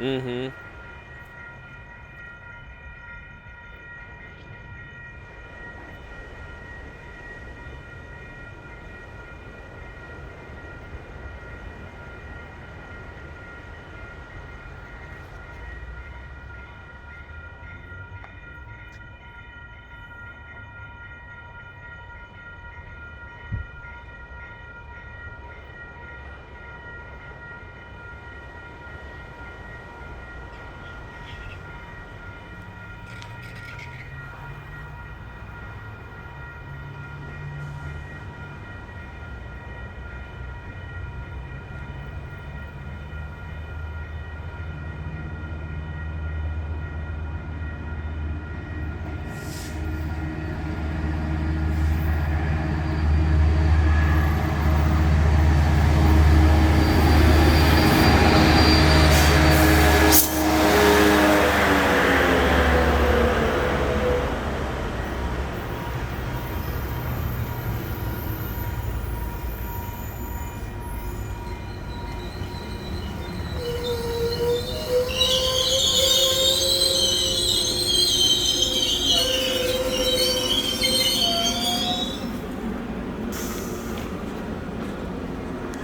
Mm-hmm.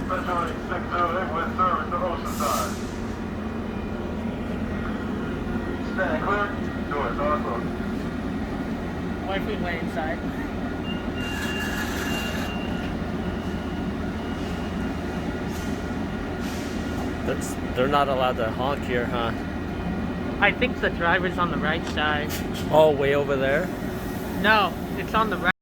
Special 608 with service to Oceanside. Standing clear. Doors are closed. What if we went inside? They're not allowed to honk here, huh? I think the driver's on the right side. Oh, way over there? No, it's on the right.